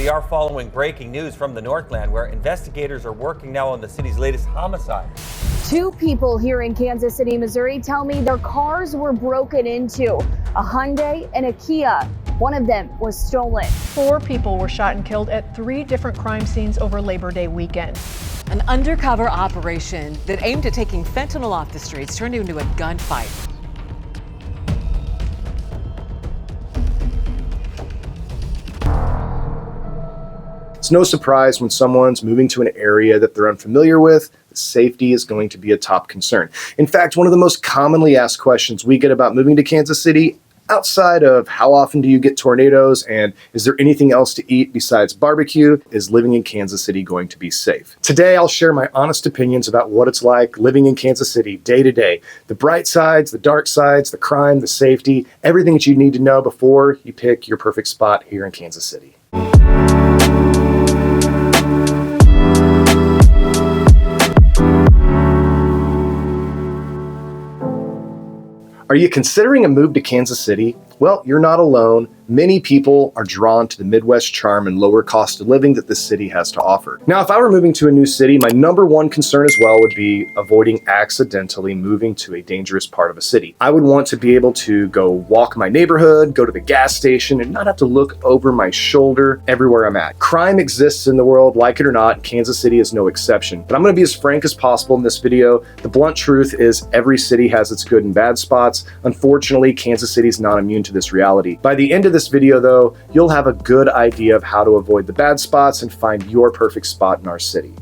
We are following breaking news from the Northland, where investigators are working now on the city's latest homicide. 2 people here in Kansas City, Missouri tell me their cars were broken into. A Hyundai and a Kia. One of them was stolen. 4 people were shot and killed at 3 different crime scenes over Labor Day weekend. An undercover operation that aimed at taking fentanyl off the streets turned into a gunfight. It's no surprise when someone's moving to an area that they're unfamiliar with, that safety is going to be a top concern. In fact, one of the most commonly asked questions we get about moving to Kansas City, outside of how often do you get tornadoes and is there anything else to eat besides barbecue, is living in Kansas City going to be safe? Today, I'll share my honest opinions about what it's like living in Kansas City day to day. The bright sides, the dark sides, the crime, the safety, everything that you need to know before you pick your perfect spot here in Kansas City. Are you considering a move to Kansas City? Well, you're not alone. Many people are drawn to the Midwest charm and lower cost of living that this city has to offer. Now, if I were moving to a new city, my number one concern as well would be avoiding accidentally moving to a dangerous part of a city. I would want to be able to go walk my neighborhood, go to the gas station, and not have to look over my shoulder everywhere I'm at. Crime exists in the world, like it or not. Kansas City is no exception. But I'm going to be as frank as possible in this video. The blunt truth is every city has its good and bad spots. Unfortunately, Kansas City is not immune to this reality. By the end of this video, though, you'll have a good idea of how to avoid the bad spots and find your perfect spot in our city.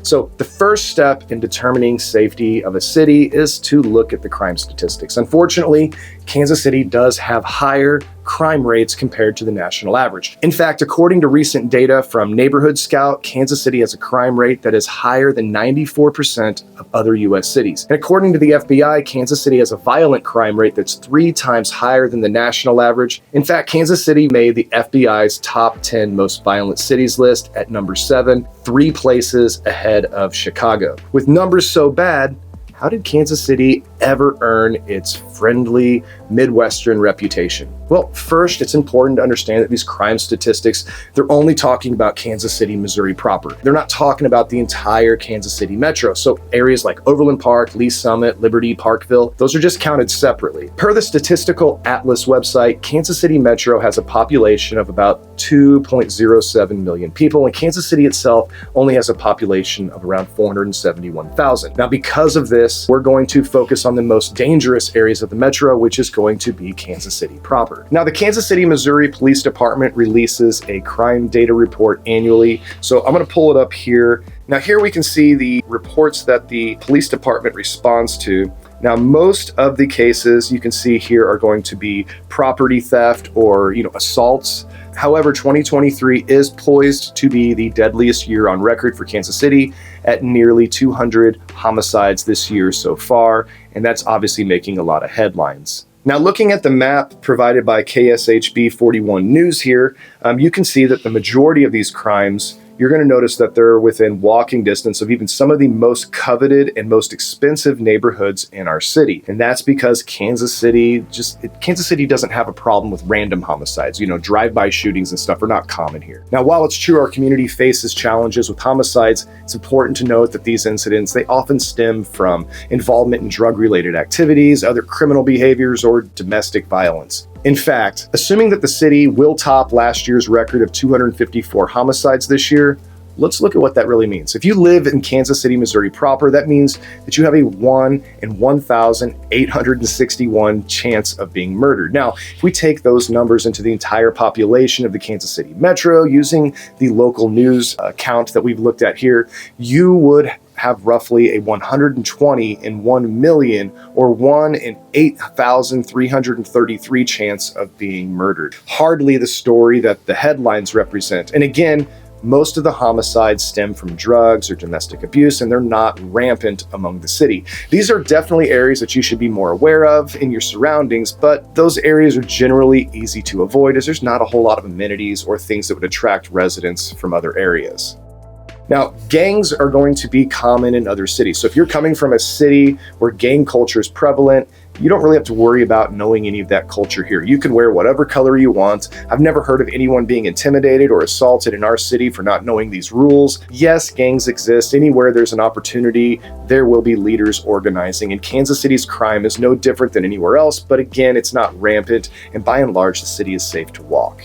So the first step in determining safety of a city is to look at the crime statistics. Unfortunately, Kansas City does have higher crime rates compared to the national average. In fact, according to recent data from Neighborhood Scout, Kansas City has a crime rate that is higher than 94% of other U.S. cities. And according to the FBI, Kansas City has a violent crime rate that's 3 times higher than the national average. In fact, Kansas City made the FBI's top 10 most violent cities list at number 7, 3 places ahead of Chicago. With numbers so bad, how did Kansas City ever earn its friendly Midwestern reputation? Well, first, it's important to understand that these crime statistics, they're only talking about Kansas City, Missouri proper. They're not talking about the entire Kansas City metro. So areas like Overland Park, Lee Summit, Liberty, Parkville, those are just counted separately. Per the Statistical Atlas website, Kansas City Metro has a population of about 2.07 million people, and Kansas City itself only has a population of around 471,000. Now, because of this, we're going to focus on the most dangerous areas of the metro, which is going to be Kansas City proper. Now, the Kansas City, Missouri Police Department releases a crime data report annually. So I'm going to pull it up here. Now, here we can see the reports that the police department responds to. Now, most of the cases you can see here are going to be property theft or, assaults. However, 2023 is poised to be the deadliest year on record for Kansas City at nearly 200 homicides this year so far, and that's obviously making a lot of headlines. Now, looking at the map provided by KSHB 41 News here, you can see that the majority of these crimes, you're going to notice that they're within walking distance of even some of the most coveted and most expensive neighborhoods in our city. And that's because Kansas City doesn't have a problem with random homicides. Drive-by shootings and stuff are not common here. Now, while it's true our community faces challenges with homicides, it's important to note that these incidents, they often stem from involvement in drug-related activities, other criminal behaviors, or domestic violence. In fact, assuming that the city will top last year's record of 254 homicides this year, let's look at what that really means. If you live in Kansas City, Missouri proper, that means that you have a 1 in 1,861 chance of being murdered. Now, if we take those numbers into the entire population of the Kansas City metro, using the local news count that we've looked at here, you would have roughly a 120 in 1 million or 1 in 8,333 chance of being murdered. Hardly the story that the headlines represent. And again, most of the homicides stem from drugs or domestic abuse, and they're not rampant among the city. These are definitely areas that you should be more aware of in your surroundings, but those areas are generally easy to avoid as there's not a whole lot of amenities or things that would attract residents from other areas. Now, gangs are going to be common in other cities. So if you're coming from a city where gang culture is prevalent, you don't really have to worry about knowing any of that culture here. You can wear whatever color you want. I've never heard of anyone being intimidated or assaulted in our city for not knowing these rules. Yes, gangs exist. Anywhere there's an opportunity, there will be leaders organizing. And Kansas City's crime is no different than anywhere else, but again, it's not rampant, and by and large, the city is safe to walk.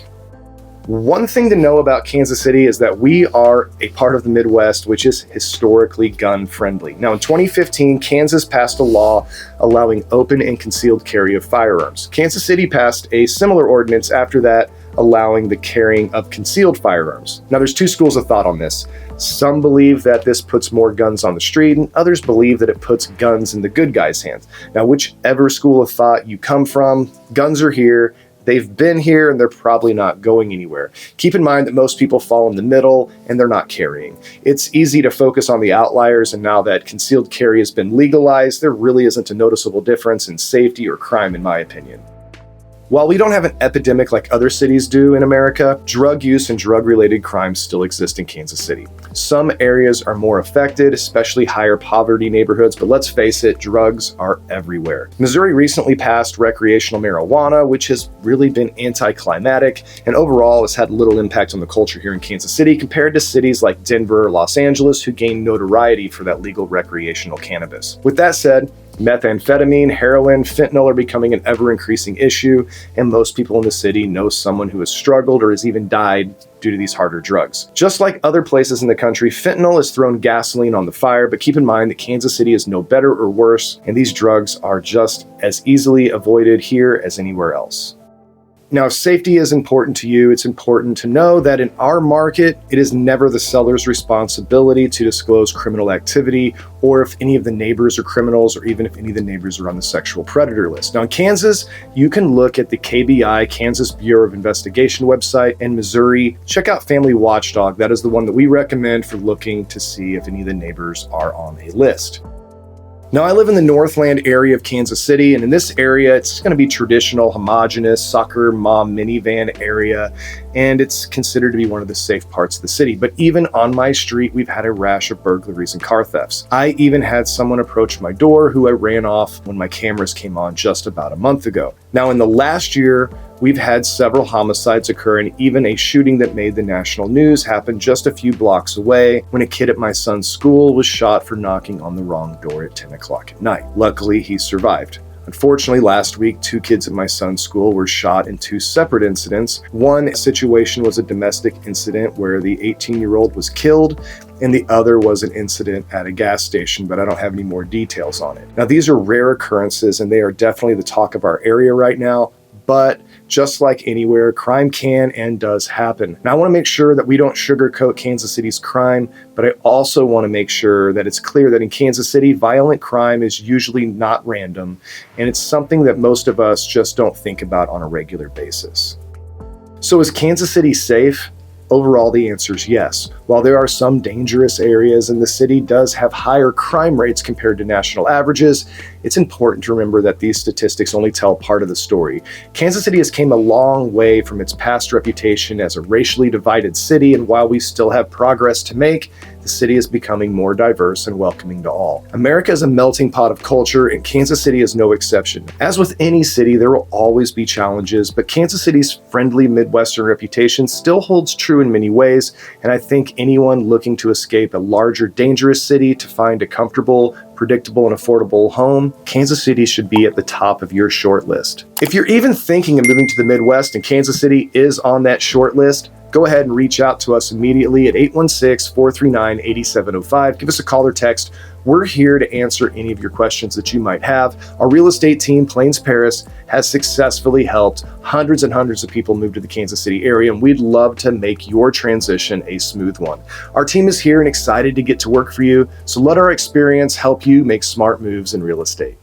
One thing to know about Kansas City is that we are a part of the Midwest which is historically gun friendly. Now in 2015, Kansas passed a law allowing open and concealed carry of firearms. Kansas City passed a similar ordinance after that, allowing the carrying of concealed firearms. Now there's two schools of thought on this. Some believe that this puts more guns on the street, and others believe that it puts guns in the good guys' hands. Now whichever school of thought you come from, guns are here. They've been here and they're probably not going anywhere. Keep in mind that most people fall in the middle and they're not carrying. It's easy to focus on the outliers, and now that concealed carry has been legalized, there really isn't a noticeable difference in safety or crime, in my opinion. While we don't have an epidemic like other cities do in America, drug use and drug-related crimes still exist in Kansas City. Some areas are more affected, especially higher poverty neighborhoods, but let's face it, drugs are everywhere. Missouri recently passed recreational marijuana, which has really been anticlimactic, and overall has had little impact on the culture here in Kansas City compared to cities like Denver or Los Angeles, who gained notoriety for that legal recreational cannabis. With that said, methamphetamine, heroin, fentanyl are becoming an ever-increasing issue, and most people in the city know someone who has struggled or has even died due to these harder drugs. Just like other places in the country, fentanyl has thrown gasoline on the fire, but keep in mind that Kansas City is no better or worse, and these drugs are just as easily avoided here as anywhere else. Now, if safety is important to you, it's important to know that in our market, it is never the seller's responsibility to disclose criminal activity, or if any of the neighbors are criminals, or even if any of the neighbors are on the sexual predator list. Now in Kansas, you can look at the KBI, Kansas Bureau of Investigation website, and Missouri, check out Family Watchdog. That is the one that we recommend for looking to see if any of the neighbors are on a list. Now, I live in the Northland area of Kansas City, and in this area, it's going to be traditional, homogeneous, soccer mom minivan area, and it's considered to be one of the safe parts of the city. But even on my street, we've had a rash of burglaries and car thefts. I even had someone approach my door who I ran off when my cameras came on just about a month ago. Now, in the last year, we've had several homicides occur, and even a shooting that made the national news happened just a few blocks away when a kid at my son's school was shot for knocking on the wrong door at 10 o'clock at night. Luckily, he survived. Unfortunately, last week, 2 kids at my son's school were shot in 2 separate incidents. One situation was a domestic incident where the 18-year-old was killed, and the other was an incident at a gas station, but I don't have any more details on it. Now, these are rare occurrences, and they are definitely the talk of our area right now. But just like anywhere, crime can and does happen. Now, I want to make sure that we don't sugarcoat Kansas City's crime, but I also want to make sure that it's clear that in Kansas City, violent crime is usually not random, and it's something that most of us just don't think about on a regular basis. So is Kansas City safe? Overall, the answer is yes. While there are some dangerous areas and the city does have higher crime rates compared to national averages, it's important to remember that these statistics only tell part of the story. Kansas City has come a long way from its past reputation as a racially divided city, and while we still have progress to make, the city is becoming more diverse and welcoming to all. America is a melting pot of culture, and Kansas City is no exception. As with any city, there will always be challenges, but Kansas City's friendly Midwestern reputation still holds true in many ways, and I think anyone looking to escape a larger, dangerous city to find a comfortable, predictable, and affordable home, Kansas City should be at the top of your short list. If you're even thinking of moving to the Midwest and Kansas City is on that short list, go ahead and reach out to us immediately at 816-439-8705. Give us a call or text. We're here to answer any of your questions that you might have. Our real estate team, Plains Paris, has successfully helped hundreds and hundreds of people move to the Kansas City area, and we'd love to make your transition a smooth one. Our team is here and excited to get to work for you, so let our experience help you make smart moves in real estate.